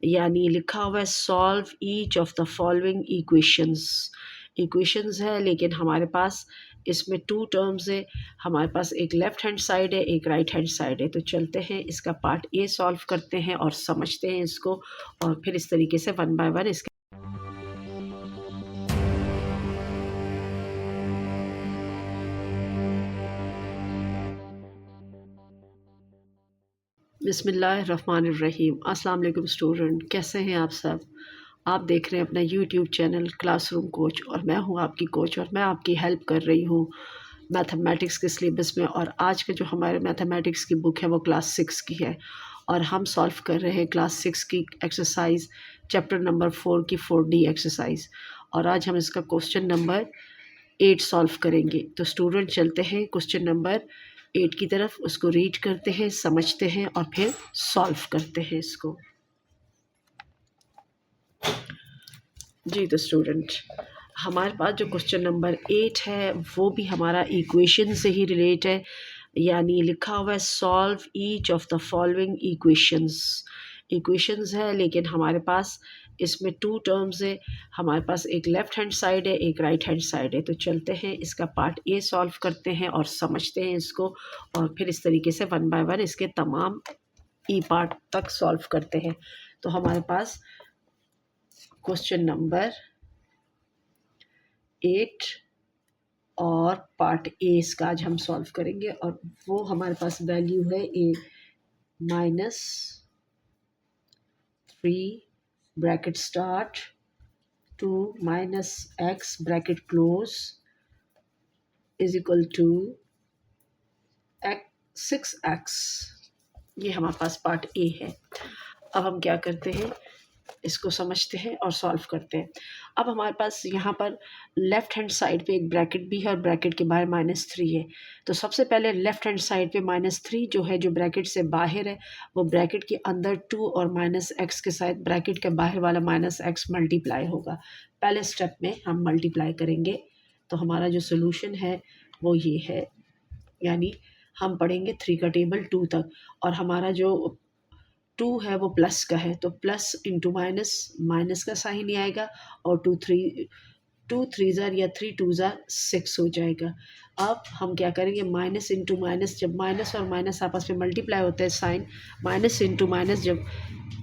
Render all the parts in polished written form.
यानी लिखा हुआ है solve each of the following equations है, लेकिन हमारे पास इसमें टू टर्म्स है। हमारे पास एक लेफ़्ट हैंड साइड है, एक राइट हैंड साइड है। तो चलते हैं इसका पार्ट ए सॉल्व करते हैं और समझते हैं इसको, और फिर इस तरीके से वन बाय वन इसके बिस्मिल्लाहिर्रहमानिर्रहीम। अस्सलाम वालेकुम स्टूडेंट, कैसे हैं आप सब? आप देख रहे हैं अपना यूट्यूब चैनल क्लासरूम कोच, और मैं हूं आपकी कोच, और मैं आपकी हेल्प कर रही हूं मैथमेटिक्स के सिलेबस में। और आज के जो हमारे मैथमेटिक्स की बुक है वो क्लास 6 की है, और हम सॉल्व कर रहे हैं क्लास 6 की एक्सरसाइज चैप्टर नंबर 4 की 4D एक्सरसाइज। और आज हम इसका क्वेश्चन नंबर 8 सॉल्व करेंगे। तो स्टूडेंट चलते हैं क्वेश्चन नंबर 8 की तरफ, उसको रीड करते हैं, समझते हैं और फिर सॉल्व करते हैं इसको। जी तो स्टूडेंट, हमारे पास जो क्वेश्चन नंबर 8 है वो भी हमारा इक्वेशन से ही रिलेट है। यानी लिखा हुआ है solve each of the following equations है, लेकिन हमारे पास इसमें टू टर्म्स है। हमारे पास एक लेफ़्ट हैंड साइड है, एक राइट हैंड साइड है। तो चलते हैं इसका पार्ट ए सॉल्व करते हैं और समझते हैं इसको, और फिर इस तरीके से वन बाय वन इसके तमाम ई पार्ट तक सॉल्व करते हैं। तो हमारे पास क्वेश्चन नंबर 8 और पार्ट ए इसका आज हम सॉल्व करेंगे, और वो हमारे पास वैल्यू है ए -3 bracket start 2 -x bracket close is equal to 6x। ये हमारे पास पार्ट ए है। अब हम क्या करते हैं, इसको समझते हैं और सॉल्व करते हैं। अब हमारे पास यहाँ पर लेफ़्ट हैंड साइड पे एक ब्रैकेट भी है, और ब्रैकेट के बाहर -3 है। तो सबसे पहले लेफ़्ट हैंड साइड पे -3 जो है, जो ब्रैकेट से बाहर है, वो ब्रैकेट के अंदर 2 और -x के साथ ब्रैकेट के बाहर वाला -x मल्टीप्लाई होगा। पहले स्टेप में हम मल्टीप्लाई करेंगे, तो हमारा जो सोल्यूशन है वो ये है। यानी हम पढ़ेंगे 3 का टेबल 2 तक, और हमारा जो 2 है वो प्लस का है, तो प्लस इंटू माइनस, माइनस का साइन ही आएगा, और 2 3 ज़ार या 3 2 ज़ार 6 हो जाएगा। अब हम क्या करेंगे, माइनस इंटू माइनस, जब माइनस और माइनस आपस में मल्टीप्लाई होता है साइन, माइनस इंटू माइनस जब,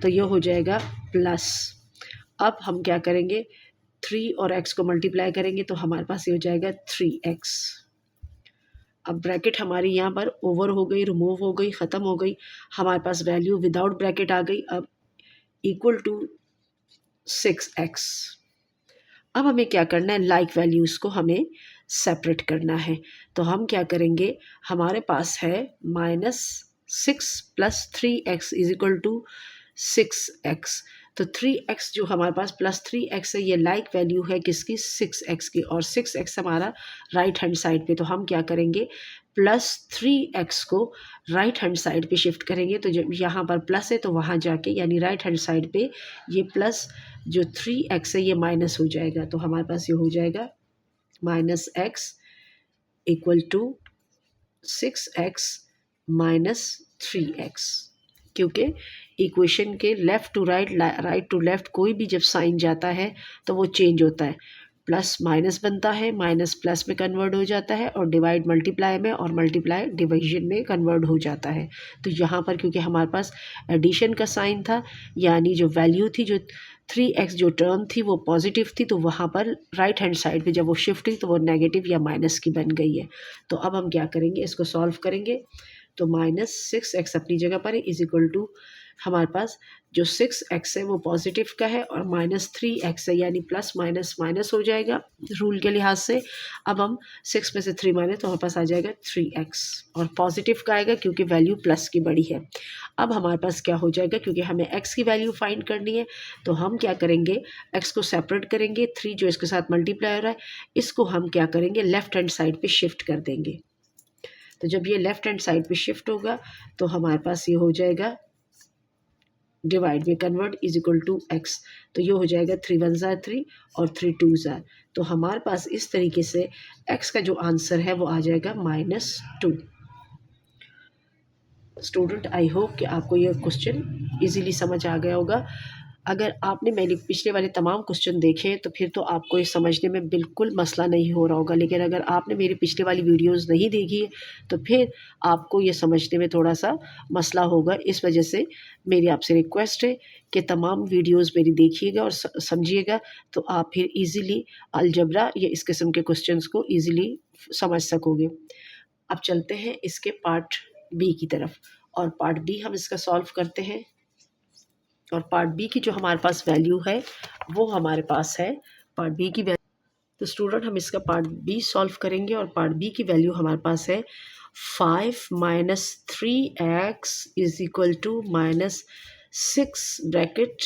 तो ये हो जाएगा प्लस। अब हम क्या करेंगे, 3 और x को मल्टीप्लाई करेंगे, तो हमारे पास ये हो जाएगा 3x। अब ब्रैकेट हमारी यहाँ पर ओवर हो गई, रिमूव हो गई, ख़त्म हो गई। हमारे पास वैल्यू विदाउट ब्रैकेट आ गई, अब इक्वल टू 6x। अब हमें क्या करना है, लाइक वैल्यूज़ को हमें सेपरेट करना है। तो हम क्या करेंगे, हमारे पास है -6 + 3x is equal to 6x। तो 3x जो हमारे पास +3x है, ये लाइक वैल्यू है किसकी, 6x की, और 6x हमारा राइट हैंड साइड पे। तो हम क्या करेंगे, +3x को राइट हैंड साइड पे शिफ्ट करेंगे। तो जब यहाँ पर प्लस है तो वहाँ जाके, यानी राइट हैंड साइड पे ये प्लस जो 3x है ये माइनस हो जाएगा। तो हमारे पास ये हो जाएगा -x equal to 6x - 3x। क्योंकि इक्वेशन के left to right, right to left कोई भी जब साइन जाता है तो वो चेंज होता है। प्लस माइनस बनता है, माइनस प्लस में कन्वर्ट हो जाता है, और डिवाइड मल्टीप्लाई में, और मल्टीप्लाई डिवीजन में कन्वर्ट हो जाता है। तो यहाँ पर क्योंकि हमारे पास एडिशन का साइन था, यानी जो वैल्यू थी, जो 3x जो टर्म थी वो पॉजिटिव थी, तो वहाँ पर राइट हैंड साइड पे जब वो शिफ्ट हुई तो वो नेगेटिव या माइनस की बन गई है। तो अब हम क्या करेंगे, इसको सॉल्व करेंगे। तो -6x अपनी जगह पर है, इज इक्वल टू हमारे पास जो 6x है वो पॉजिटिव का है, और -3x है, यानी प्लस माइनस माइनस हो जाएगा रूल के लिहाज से। अब हम 6 में से 3 माने तो हमारे पास आ जाएगा 3x, और पॉजिटिव का आएगा क्योंकि वैल्यू प्लस की बड़ी है। अब हमारे पास क्या हो जाएगा, क्योंकि हमें x की वैल्यू फाइंड करनी है, तो हम क्या करेंगे, x को सेपरेट करेंगे। 3 जो इसके साथ मल्टीप्लाई हो रहा है, इसको हम क्या करेंगे, लेफ़्ट हैंड साइड पे शिफ्ट कर देंगे। तो जब ये लेफ़्ट हैंड साइड पे शिफ्ट होगा तो हमारे पास ये हो जाएगा डिवाइड में convert is equal to x। तो ये हो जाएगा 3 1 ज़ार 3 और 3 2 ज़ार। तो हमारे पास इस तरीके से x का जो आंसर है वो आ जाएगा -2। स्टूडेंट, आई होप कि आपको ये क्वेश्चन इजीली समझ आ गया होगा। अगर आपने मेरे पिछले वाले तमाम क्वेश्चन देखे तो फिर तो आपको ये समझने में बिल्कुल मसला नहीं हो रहा होगा, लेकिन अगर आपने मेरी पिछले वाली वीडियोस नहीं देखी है तो फिर आपको ये समझने में थोड़ा सा मसला होगा। इस वजह से मेरी आपसे रिक्वेस्ट है कि तमाम वीडियोस मेरी देखिएगा और समझिएगा, तो आप फिर इजीली अलजबरा या इस किस्म के क्वेश्चंस को इजीली समझ सकोगे। अब चलते हैं इसके पार्ट बी की तरफ, और पार्ट बी हम इसका सॉल्व करते हैं। और पार्ट बी की जो हमारे पास वैल्यू है वो हमारे पास है पार्ट बी की वैल्यू। तो स्टूडेंट हम इसका पार्ट बी सॉल्व करेंगे, और पार्ट बी की वैल्यू हमारे पास है 5 minus 3x is equal to minus 6 bracket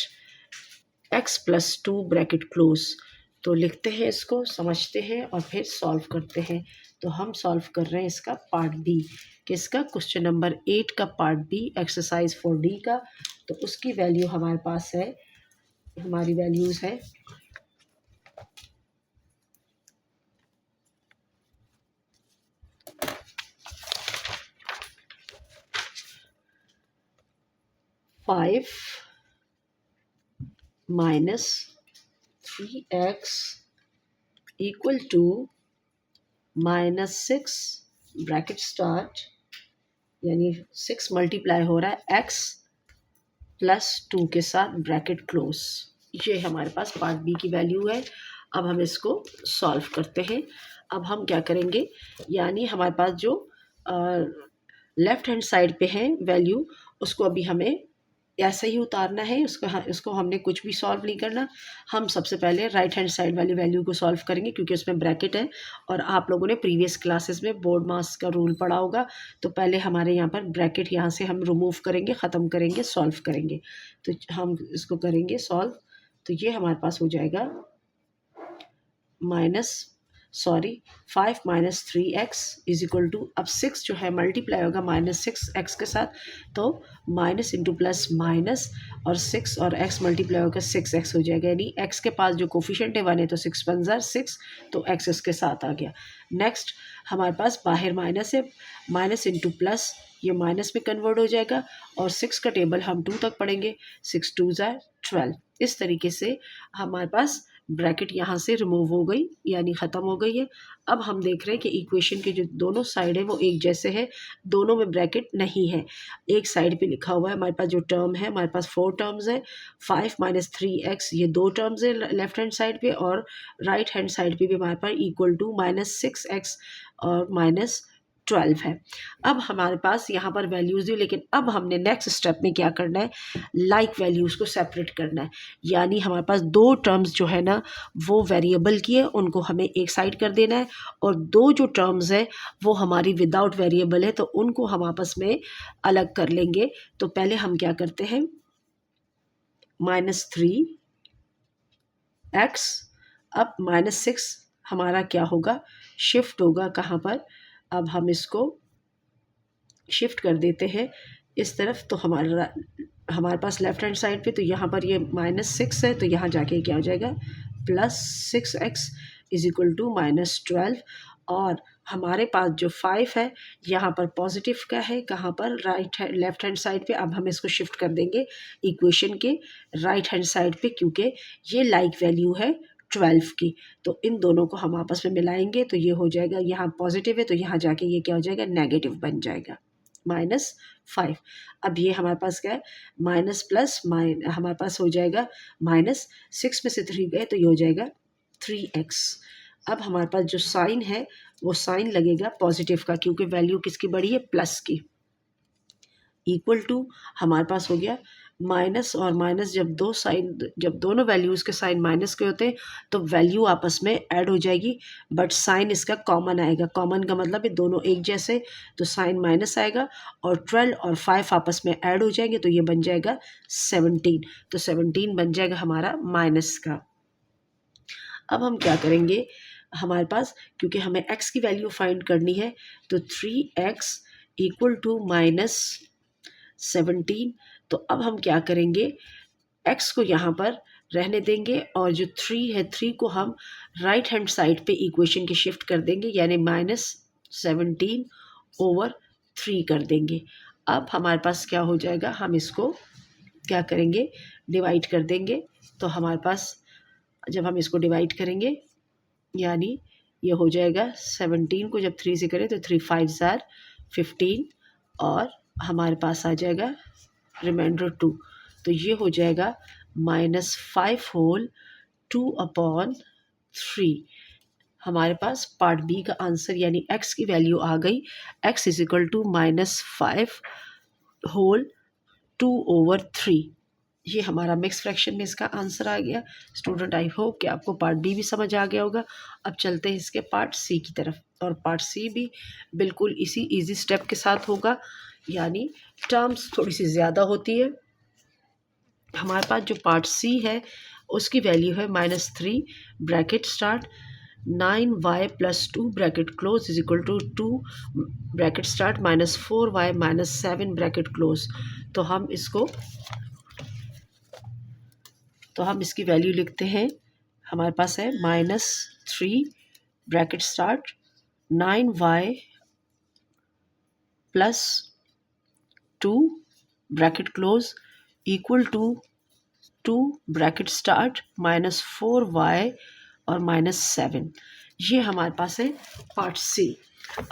x plus 2 bracket close. तो लिखते हैं, इसको समझते हैं और फिर सॉल्व करते हैं। तो हम सॉल्व कर रहे हैं इसका पार्ट बी, किसका, क्वेश्चन नंबर 8 का पार्ट बी, एक्सरसाइज 4D का। तो उसकी वैल्यू हमारे पास है, हमारी वैल्यूज़ है 5 minus 3x equal to -6 bracket start, यानी 6 मल्टीप्लाई हो रहा है x प्लस 2 के साथ ब्रैकेट क्लोज। ये हमारे पास पार्ट बी की वैल्यू है। अब हम इसको सॉल्व करते हैं। अब हम क्या करेंगे, यानी हमारे पास जो लेफ़्ट हैंड साइड पे है वैल्यू, उसको अभी हमें ऐसा ही उतारना है। उसको हमने कुछ भी सॉल्व नहीं करना। हम सबसे पहले राइट हैंड साइड वाली वैल्यू को सॉल्व करेंगे, क्योंकि उसमें ब्रैकेट है और आप लोगों ने प्रीवियस क्लासेस में बोर्ड मास का रूल पढ़ा होगा। तो पहले हमारे यहाँ पर ब्रैकेट यहाँ से हम रिमूव करेंगे, ख़त्म करेंगे, सॉल्व करेंगे। तो हम इसको करेंगे सॉल्व। तो ये हमारे पास हो जाएगा 5 minus 3x is equal to, अब 6 जो है मल्टीप्लाई होगा -6x के साथ, तो माइनस इंटू प्लस माइनस, और 6 और x मल्टीप्लाई होगा 6x हो जाएगा। यानी x के पास जो कोफिशिएंट है 1 है, तो 6 × 1 = 6, तो x इसके साथ आ गया। नेक्स्ट हमारे पास बाहर माइनस है, माइनस इंटू प्लस, ये माइनस में कन्वर्ट हो जाएगा, और 6 का टेबल हम 2 तक पढ़ेंगे, 6 × 2 = 12। इस तरीके से हमारे पास ब्रैकेट यहाँ से रिमूव हो गई, यानी ख़त्म हो गई है। अब हम देख रहे हैं कि इक्वेशन के जो दोनों साइड है वो एक जैसे है, दोनों में ब्रैकेट नहीं है। एक साइड पे लिखा हुआ है हमारे पास जो टर्म है, हमारे पास 4 टर्म्स है, 5 माइनस 3x ये 2 टर्म्स है लेफ्ट हैंड साइड पे, और राइट हैंड साइड पे भी हमारे पास इक्वल टू -6x और -12 है। अब हमारे पास यहाँ पर वैल्यूज़ दी, लेकिन अब हमने नेक्स्ट स्टेप में क्या करना है, लाइक वैल्यूज़ को सेपरेट करना है। यानी हमारे पास 2 टर्म्स जो है ना वो वेरिएबल की है, उनको हमें एक साइड कर देना है, और 2 जो टर्म्स है वो हमारी विदाउट वेरिएबल है, तो उनको हम आपस में अलग कर लेंगे। तो पहले हम क्या करते हैं, -3x, अब -6 हमारा क्या होगा, शिफ्ट होगा कहाँ पर, अब हम इसको शिफ्ट कर देते हैं इस तरफ। तो हमारे पास लेफ़्ट हैंड साइड पे, तो यहाँ पर ये -6 है, तो यहाँ जाके क्या हो जाएगा, +6x इज इक्वल टू -12, और हमारे पास जो 5 है यहाँ पर पॉजिटिव का है, कहाँ पर, लेफ़्ट हैंड साइड पे। अब हम इसको शिफ्ट कर देंगे इक्वेशन के राइट हैंड साइड पे, क्योंकि ये लाइक वैल्यू है 12 की। तो इन दोनों को हम आपस में मिलाएंगे, तो ये हो जाएगा, यहाँ पॉजिटिव है तो यहाँ जाके ये क्या हो जाएगा, नेगेटिव बन जाएगा, -5। अब ये हमारे पास क्या है, माइनस प्लस हमारे पास हो जाएगा -6 में से 3 गए, तो ये हो जाएगा 3x। अब हमारे पास जो साइन है वो साइन लगेगा पॉजिटिव का, क्योंकि वैल्यू किसकी बढ़ी है, प्लस की। इक्वल टू हमारे पास हो गया माइनस और माइनस, जब दोनों वैल्यूज़ के साइन माइनस के होते हैं तो वैल्यू आपस में ऐड हो जाएगी, बट साइन इसका कॉमन आएगा। कॉमन का मतलब है दोनों एक जैसे, तो साइन माइनस आएगा, और 12 और 5 आपस में ऐड हो जाएंगे, तो ये बन जाएगा 17। तो 17 बन जाएगा हमारा माइनस का। अब हम क्या करेंगे, हमारे पास क्योंकि हमें x की वैल्यू फाइंड करनी है, तो 3x इक्वल टू -17। तो अब हम क्या करेंगे, x को यहाँ पर रहने देंगे, और जो 3 है 3 को हम राइट हैंड साइड पे इक्वेशन के शिफ्ट कर देंगे, यानी -17/3 कर देंगे। अब हमारे पास क्या हो जाएगा, हम इसको क्या करेंगे, डिवाइड कर देंगे तो हमारे पास जब हम इसको डिवाइड करेंगे यानी ये हो जाएगा 17 को जब 3 से करें तो 3 5 ज़ार 15 और हमारे पास आ जाएगा रिमाइंडर 2। तो ये हो जाएगा -5 होल 2/3। हमारे पास पार्ट बी का आंसर यानी x की वैल्यू आ गई। x is equal to -5 whole 2/3। ये हमारा मिक्स फ्रैक्शन में इसका आंसर आ गया। स्टूडेंट आई होप कि आपको पार्ट बी भी समझ आ गया होगा। अब चलते हैं इसके पार्ट सी की तरफ, और पार्ट सी भी बिल्कुल इसी इजी स्टेप के साथ होगा, यानी टर्म्स थोड़ी सी ज़्यादा होती है। हमारे पास जो पार्ट सी है उसकी वैल्यू है -3 bracket start 9y + 2 bracket close is equal to 2 bracket start -4y - 7 bracket close. तो हम इसकी वैल्यू लिखते हैं। हमारे पास है -3 bracket start 9y + 2 bracket close equal to 2 bracket start -4y और -7। ये हमारे पास है पार्ट सी।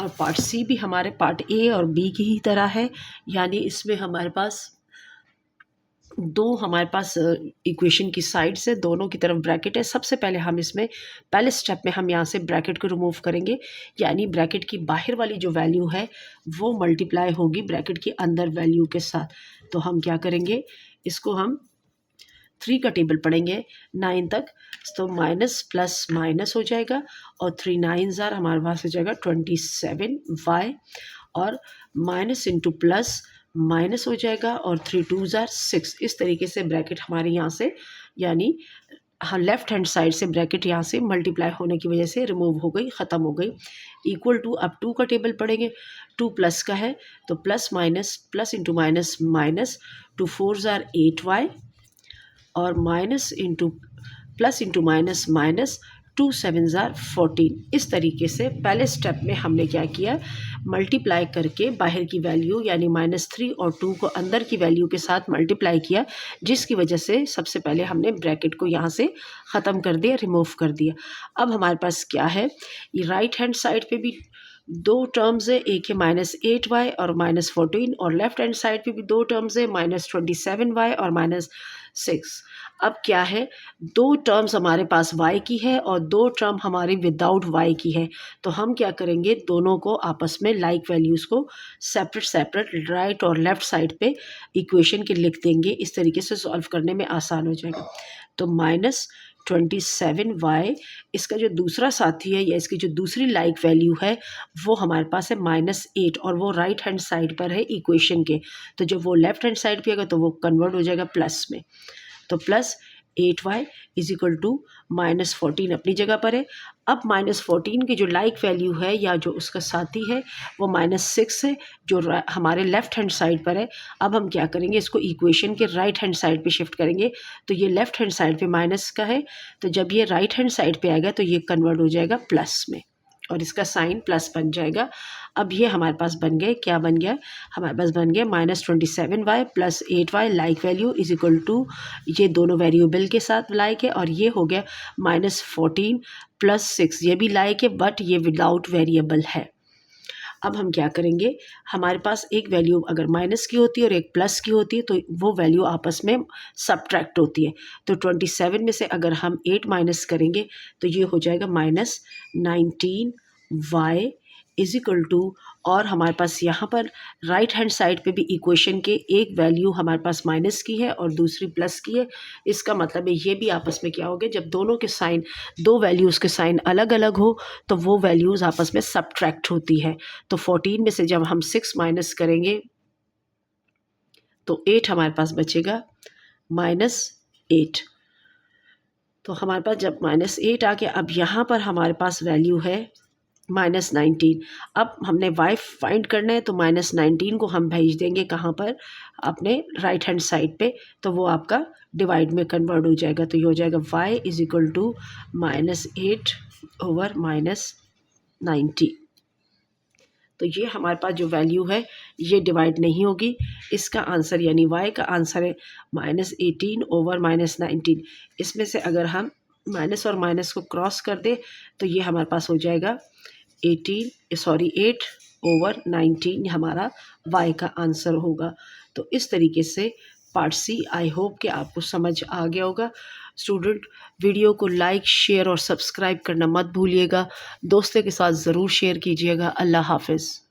और पार्ट सी भी हमारे पार्ट ए और बी की ही तरह है, यानी इसमें हमारे पास इक्वेशन की साइड से दोनों की तरफ ब्रैकेट है। सबसे पहले हम इसमें पहले स्टेप में हम यहाँ से ब्रैकेट को रिमूव करेंगे, यानी ब्रैकेट की बाहर वाली जो वैल्यू है वो मल्टीप्लाई होगी ब्रैकेट की अंदर वैल्यू के साथ। तो हम क्या करेंगे, इसको हम 3 का टेबल पढ़ेंगे 9 तक, तो माइनस प्लस माइनस हो जाएगा और 3 9 ज़ार हमारे पास हो जाएगा 27y और माइनस इंटू प्लस माइनस हो जाएगा और 3 2 ज़ार 6। इस तरीके से ब्रैकेट हमारे यहाँ से, यानी हाँ लेफ़्ट हैंड साइड से ब्रैकेट यहाँ से मल्टीप्लाई होने की वजह से रिमूव हो गई, ख़त्म हो गई। इक्वल टू अब 2 का टेबल पढ़ेंगे, 2 प्लस का है तो plus minus plus into minus minus 2 4 ज़ार 8y और minus into plus into minus minus 2 7 ज़ार 14। इस तरीके से पहले स्टेप में हमने क्या किया, मल्टीप्लाई करके बाहर की वैल्यू यानी -3 और 2 को अंदर की वैल्यू के साथ मल्टीप्लाई किया, जिसकी वजह से सबसे पहले हमने ब्रैकेट को यहाँ से ख़त्म कर दिया, रिमूव कर दिया। अब हमारे पास क्या है, ये राइट हैंड साइड पे भी 2 टर्म्स है, एक है -8y और -14, और लेफ्ट हैंड साइड पे भी 2 टर्म्स है, -27y और -6। अब क्या है, 2 टर्म्स हमारे पास y की है और 2 टर्म हमारी विदाउट y की है। तो हम क्या करेंगे, दोनों को आपस में लाइक वैल्यूज़ को सेपरेट राइट और लेफ़्ट साइड पे इक्वेशन के लिख देंगे। इस तरीके से सॉल्व करने में आसान हो जाएगा। तो -27y इसका जो दूसरा साथी है या इसकी जो दूसरी लाइक वैल्यू है वो हमारे पास है -8 और वो राइट हैंड साइड पर है इक्वेशन के। तो जब वो लेफ़्ट हैंड साइड पे आएगा तो वो कन्वर्ट हो जाएगा प्लस में। तो plus 8y is equal to -14 अपनी जगह पर है। अब -14 की जो लाइक वैल्यू है या जो उसका साथी है वो -6 है, जो हमारे लेफ़्ट हैंड साइड पर है। अब हम क्या करेंगे, इसको इक्वेशन के राइट हैंड साइड पे शिफ्ट करेंगे। तो ये लेफ़्ट हैंड साइड पे माइनस का है, तो जब ये राइट हैंड साइड पे आएगा तो ये कन्वर्ट हो जाएगा प्लस में और इसका साइन प्लस बन जाएगा। अब ये हमारे पास बन गए, क्या बन गया, हमारे पास बन गया -27y + 8y like value is equal to, ये दोनों वेरिएबल के साथ लाइक है, और ये हो गया -14 + 6, ये भी लाइक है बट ये विदाउट वेरिएबल है। अब हम क्या करेंगे, हमारे पास एक वैल्यू अगर माइनस की होती है और एक प्लस की होती है तो वो वैल्यू आपस में सब्ट्रैक्ट होती है। तो 27 में से अगर हम 8 माइनस करेंगे तो ये हो जाएगा -19y इज इक्वल टू, और हमारे पास यहाँ पर राइट हैंड साइड पे भी इक्वेशन के एक वैल्यू हमारे पास माइनस की है और दूसरी प्लस की है। इसका मतलब है ये भी आपस में क्या हो गया, जब दोनों के साइन, दो वैल्यूज़ के साइन अलग अलग हो तो वो वैल्यूज़ आपस में सब्ट्रैक्ट होती है। तो 14 में से जब हम 6 माइनस करेंगे तो 8 हमारे पास बचेगा -8। तो हमारे पास जब -8 आ गया, अब यहाँ पर हमारे पास वैल्यू है -19। अब हमने y फाइंड करना है तो -19 को हम भेज देंगे कहाँ पर, अपने राइट हैंड साइड पे, तो वो आपका डिवाइड में कन्वर्ट हो जाएगा। तो ये हो जाएगा y इज इक्वल टू -8/-90। तो ये हमारे पास जो वैल्यू है ये डिवाइड नहीं होगी। इसका आंसर यानी y का आंसर है -18 ओवर -19। इसमें से अगर हम माइनस और माइनस को क्रॉस कर दे तो ये हमारे पास हो जाएगा 8 ओवर 19 हमारा y का आंसर होगा। तो इस तरीके से पार्ट सी आई होप कि आपको समझ आ गया होगा। स्टूडेंट, वीडियो को लाइक, शेयर और सब्सक्राइब करना मत भूलिएगा। दोस्तों के साथ ज़रूर शेयर कीजिएगा। अल्लाह हाफ़िज़।